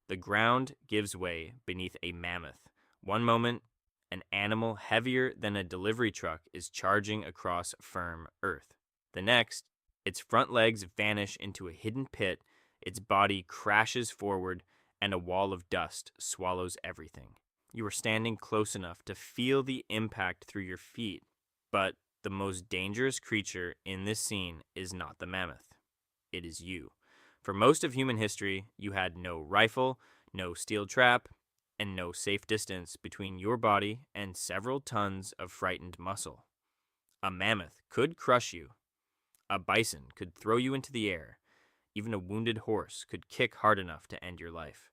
The ground gives way beneath a mammoth. One moment, an animal heavier than a delivery truck is charging across firm earth. The next, its front legs vanish into a hidden pit, its body crashes forward, and a wall of dust swallows everything. You are standing close enough to feel the impact through your feet, but the most dangerous creature in this scene is not the mammoth. It is you. For most of human history, you had no rifle, no steel trap, and no safe distance between your body and several tons of frightened muscle. A mammoth could crush you. A bison could throw you into the air. Even a wounded horse could kick hard enough to end your life.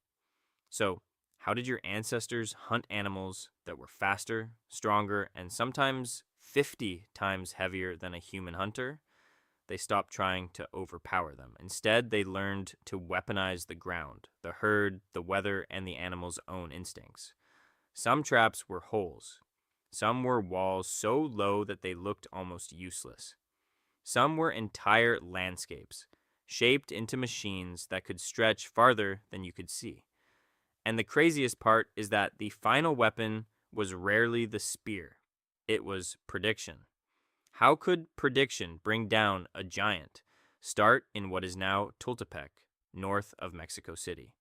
So, how did your ancestors hunt animals that were faster, stronger, and sometimes 50 times heavier than a human hunter? They stopped trying to overpower them. Instead, they learned to weaponize the ground, the herd, the weather, and the animal's own instincts. Some traps were holes. Some were walls so low that they looked almost useless. Some were entire landscapes, shaped into machines that could stretch farther than you could see. And the craziest part is that the final weapon was rarely the spear. It was prediction. How could prediction bring down a giant? Start in what is now Tultepec, north of Mexico City.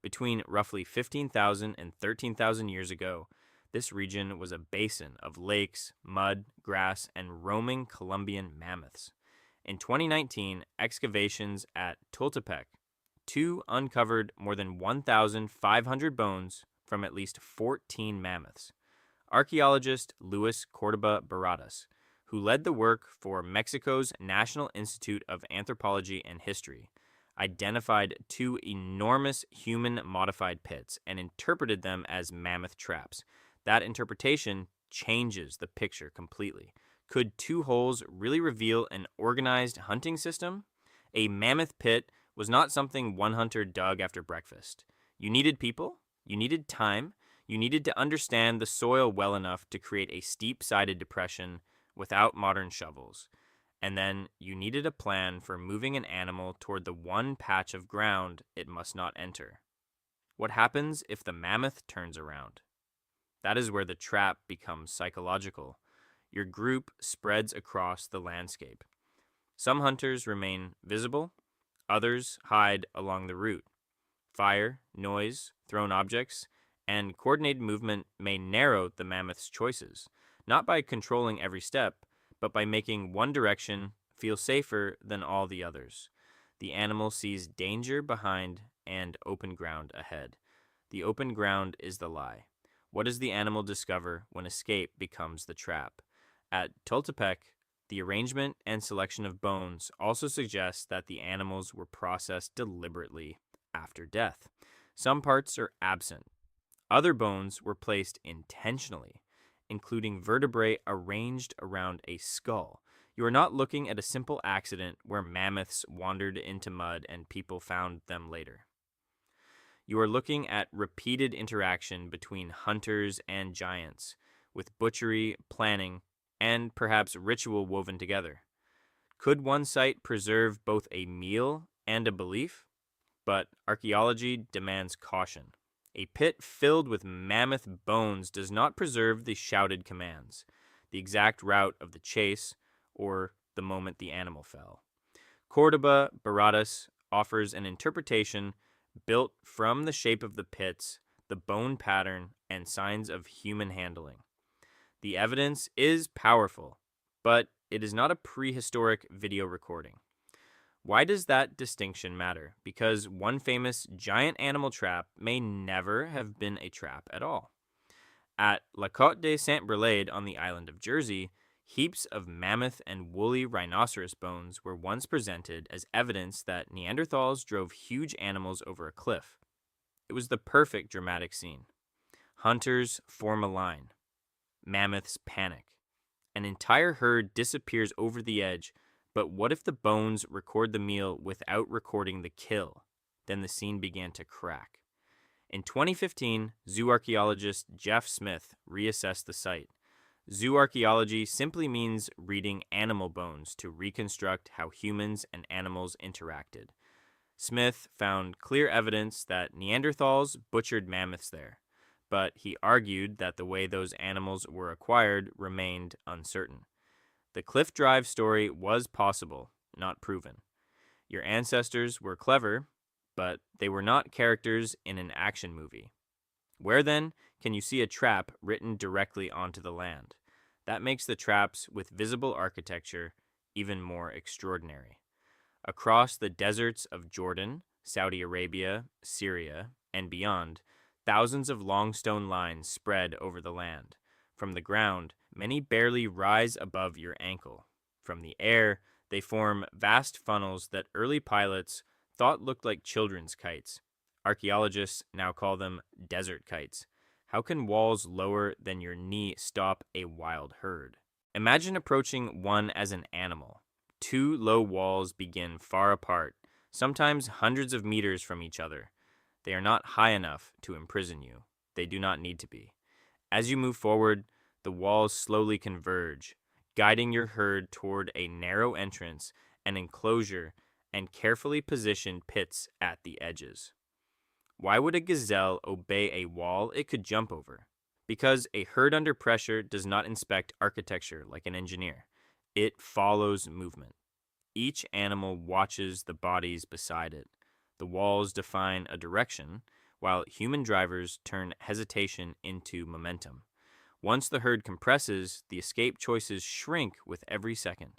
Between roughly 15,000 and 13,000 years ago, this region was a basin of lakes, mud, grass, and roaming Colombian mammoths. In 2019, excavations at Tultepec uncovered more than 1,500 bones from at least 14 mammoths. Archaeologist Luis Córdoba Barradas, who led the work for Mexico's National Institute of Anthropology and History, identified 2 enormous human-modified pits and interpreted them as mammoth traps. That interpretation changes the picture completely. Could 2 holes really reveal an organized hunting system? A mammoth pit was not something one hunter dug after breakfast. You needed people, you needed time, you needed to understand the soil well enough to create a steep-sided depression without modern shovels. And then you needed a plan for moving an animal toward the one patch of ground it must not enter. What happens if the mammoth turns around? That is where the trap becomes psychological. Your group spreads across the landscape. Some hunters remain visible, others hide along the route. Fire, noise, thrown objects, and coordinated movement may narrow the mammoth's choices, not by controlling every step, but by making one direction feel safer than all the others. The animal sees danger behind and open ground ahead. The open ground is the lie. What does the animal discover when escape becomes the trap? At Tultepec, the arrangement and selection of bones also suggests that the animals were processed deliberately after death. Some parts are absent. Other bones were placed intentionally, including vertebrae arranged around a skull. You are not looking at a simple accident where mammoths wandered into mud and people found them later. You are looking at repeated interaction between hunters and giants, with butchery, planning, and perhaps ritual woven together. Could one site preserve both a meal and a belief? But archaeology demands caution. A pit filled with mammoth bones does not preserve the shouted commands, the exact route of the chase, or the moment the animal fell. Córdoba Barradas offers an interpretation built from the shape of the pits, the bone pattern, and signs of human handling. The evidence is powerful, but it is not a prehistoric video recording. Why does that distinction matter? Because one famous giant animal trap may never have been a trap at all. At Cotte de St Brelade on the island of Jersey, heaps of mammoth and woolly rhinoceros bones were once presented as evidence that Neanderthals drove huge animals over a cliff. It was the perfect dramatic scene. Hunters form a line. Mammoths panic. An entire herd disappears over the edge, but what if the bones record the meal without recording the kill? Then the scene began to crack. In 2015, zoo archaeologist Geoff Smith reassessed the site. Zoo archaeology simply means reading animal bones to reconstruct how humans and animals interacted. Smith found clear evidence that Neanderthals butchered mammoths there, but he argued that the way those animals were acquired remained uncertain. The cliff drive story was possible, not proven. Your ancestors were clever, but they were not characters in an action movie. Where then can you see a trap written directly onto the land? That makes the traps with visible architecture even more extraordinary. Across the deserts of Jordan, Saudi Arabia, Syria, and beyond, thousands of long stone lines spread over the land. From the ground, many barely rise above your ankle. From the air, they form vast funnels that early pilots thought looked like children's kites. Archaeologists now call them desert kites. How can walls lower than your knee stop a wild herd? Imagine approaching one as an animal. Two low walls begin far apart, sometimes hundreds of meters from each other. They are not high enough to imprison you. They do not need to be. As you move forward, the walls slowly converge, guiding your herd toward a narrow entrance, an enclosure, and carefully positioned pits at the edges. Why would a gazelle obey a wall it could jump over? Because a herd under pressure does not inspect architecture like an engineer. It follows movement. Each animal watches the bodies beside it. The walls define a direction, while human drivers turn hesitation into momentum. Once the herd compresses, the escape choices shrink with every second.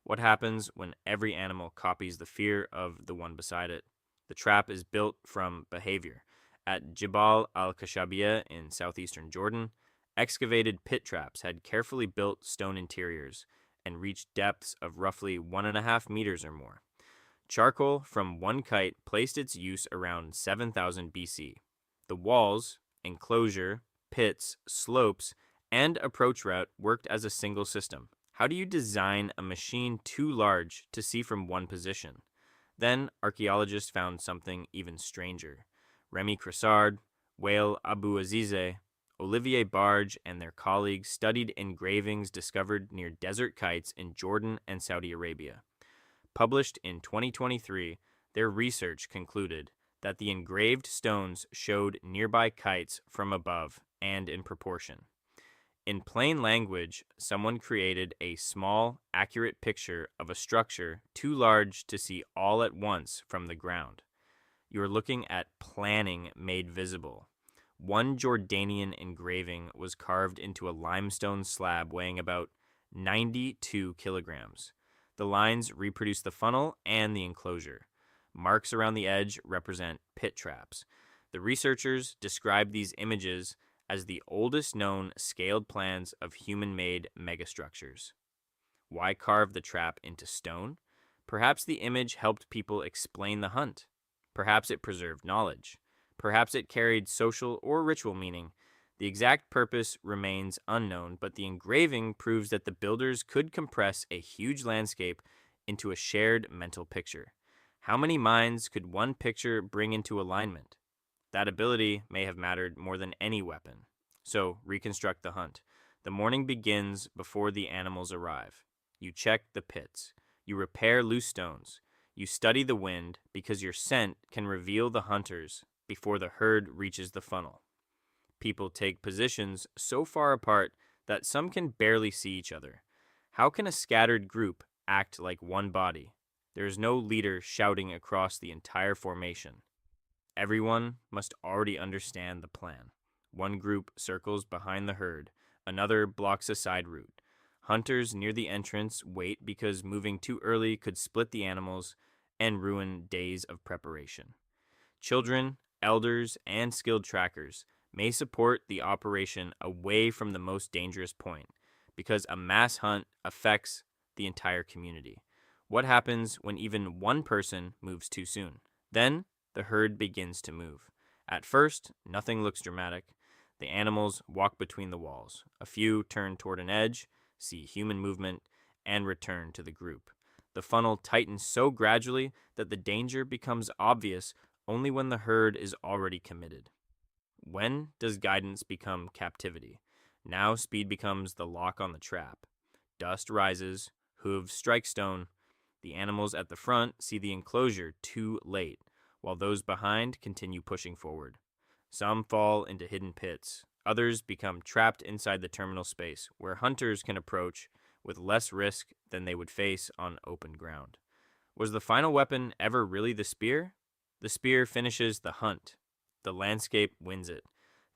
What happens when every animal copies the fear of the one beside it? The trap is built from behavior. At Jibal al-Khashabiyah in southeastern Jordan, excavated pit traps had carefully built stone interiors and reached depths of roughly 1.5 meters or more. Charcoal from one kite placed its use around 7000 BC. The walls, enclosure, pits, slopes, and approach route worked as a single system. How do you design a machine too large to see from one position? Then archaeologists found something even stranger. Rémy Crassard, Wael Abu-Azizeh, Olivier Barge, and their colleagues studied engravings discovered near desert kites in Jordan and Saudi Arabia. Published in 2023, their research concluded that the engraved stones showed nearby kites from above and in proportion. In plain language, someone created a small, accurate picture of a structure too large to see all at once from the ground. You are looking at planning made visible. One Jordanian engraving was carved into a limestone slab weighing about 92 kilograms. The lines reproduce the funnel and the enclosure. Marks around the edge represent pit traps. The researchers describe these images as the oldest known scaled plans of human-made megastructures. Why carve the trap into stone? Perhaps the image helped people explain the hunt. Perhaps it preserved knowledge. Perhaps it carried social or ritual meaning. The exact purpose remains unknown, but the engraving proves that the builders could compress a huge landscape into a shared mental picture. How many minds could one picture bring into alignment? That ability may have mattered more than any weapon. So, reconstruct the hunt. The morning begins before the animals arrive. You check the pits. You repair loose stones. You study the wind because your scent can reveal the hunters before the herd reaches the funnel. People take positions so far apart that some can barely see each other. How can a scattered group act like one body? There is no leader shouting across the entire formation. Everyone must already understand the plan. One group circles behind the herd. Another blocks a side route. Hunters near the entrance wait because moving too early could split the animals and ruin days of preparation. Children, elders, and skilled trackers may support the operation away from the most dangerous point because a mass hunt affects the entire community. What happens when even one person moves too soon? Then the herd begins to move. At first, nothing looks dramatic. The animals walk between the walls. A few turn toward an edge, see human movement, and return to the group. The funnel tightens so gradually that the danger becomes obvious only when the herd is already committed. When does guidance become captivity? Now speed becomes the lock on the trap. Dust rises, hooves strike stone. The animals at the front see the enclosure too late, while those behind continue pushing forward. Some fall into hidden pits. Others become trapped inside the terminal space, where hunters can approach with less risk than they would face on open ground. Was the final weapon ever really the spear? The spear finishes the hunt. The landscape wins it.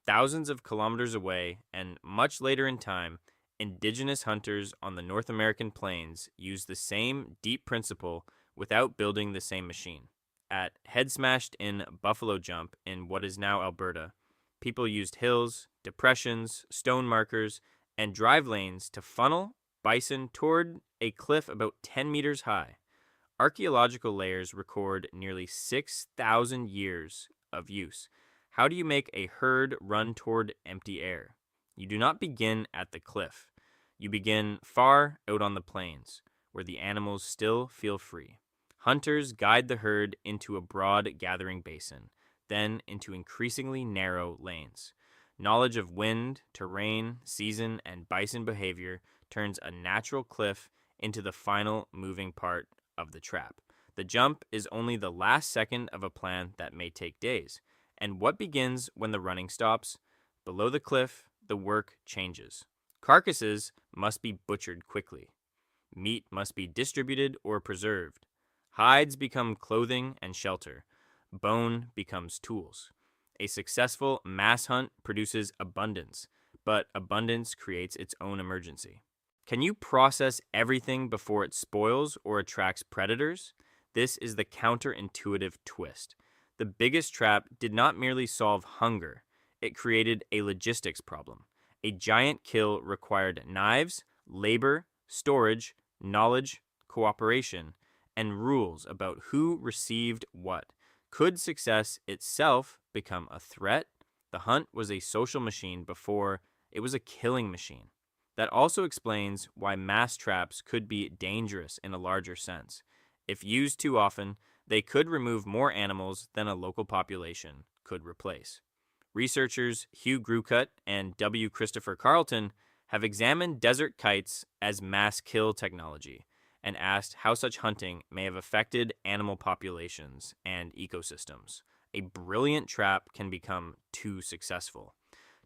Thousands of kilometers away, and much later in time, indigenous hunters on the North American plains used the same deep principle without building the same machine. At Head Smashed in Buffalo Jump in what is now Alberta, people used hills, depressions, stone markers, and drive lanes to funnel bison toward a cliff about 10 meters high. Archaeological layers record nearly 6,000 years of use. How do you make a herd run toward empty air? You do not begin at the cliff. You begin far out on the plains, where the animals still feel free. Hunters guide the herd into a broad gathering basin, then into increasingly narrow lanes. Knowledge of wind, terrain, season, and bison behavior turns a natural cliff into the final moving part of the trap. The jump is only the last second of a plan that may take days. And what begins when the running stops? Below the cliff, the work changes. Carcasses must be butchered quickly. Meat must be distributed or preserved. Hides become clothing and shelter. Bone becomes tools. A successful mass hunt produces abundance, but abundance creates its own emergency. Can you process everything before it spoils or attracts predators? This is the counterintuitive twist. The biggest trap did not merely solve hunger, it created a logistics problem. A giant kill required knives, labor, storage, knowledge, cooperation, and rules about who received what. Could success itself become a threat? The hunt was a social machine before it was a killing machine. That also explains why mass traps could be dangerous in a larger sense. If used too often, they could remove more animals than a local population could replace. Researchers Hugh Grucut and W. Christopher Carlton have examined desert kites as mass kill technology and asked how such hunting may have affected animal populations and ecosystems. A brilliant trap can become too successful.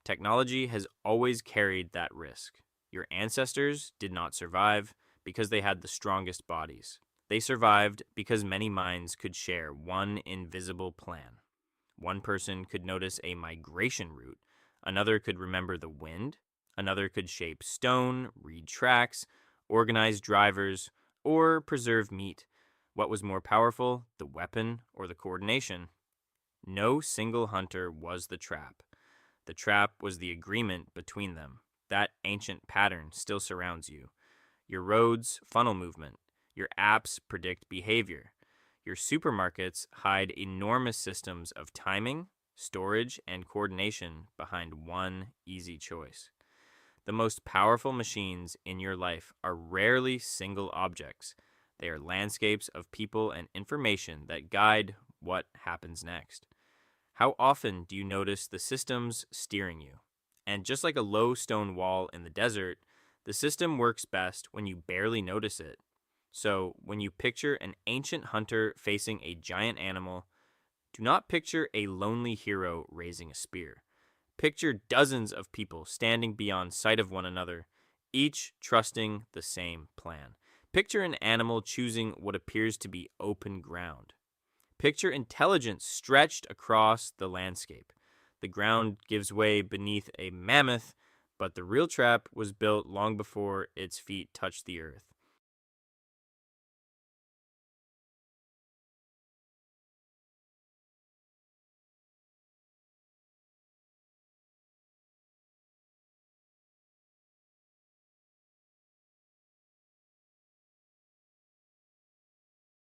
Technology has always carried that risk. Your ancestors did not survive because they had the strongest bodies. They survived because many minds could share one invisible plan. One person could notice a migration route, another could remember the wind, another could shape stone, read tracks, organize drivers, or preserve meat. What was more powerful, the weapon or the coordination? No single hunter was the trap. The trap was the agreement between them. That ancient pattern still surrounds you. Your roads funnel movement. Your apps predict behavior. Your supermarkets hide enormous systems of timing, storage, and coordination behind one easy choice. The most powerful machines in your life are rarely single objects. They are landscapes of people and information that guide what happens next. How often do you notice the systems steering you? And just like a low stone wall in the desert, the system works best when you barely notice it. So, when you picture an ancient hunter facing a giant animal, do not picture a lonely hero raising a spear. Picture dozens of people standing beyond sight of one another, each trusting the same plan. Picture an animal choosing what appears to be open ground. Picture intelligence stretched across the landscape. The ground gives way beneath a mammoth, but the real trap was built long before its feet touched the earth.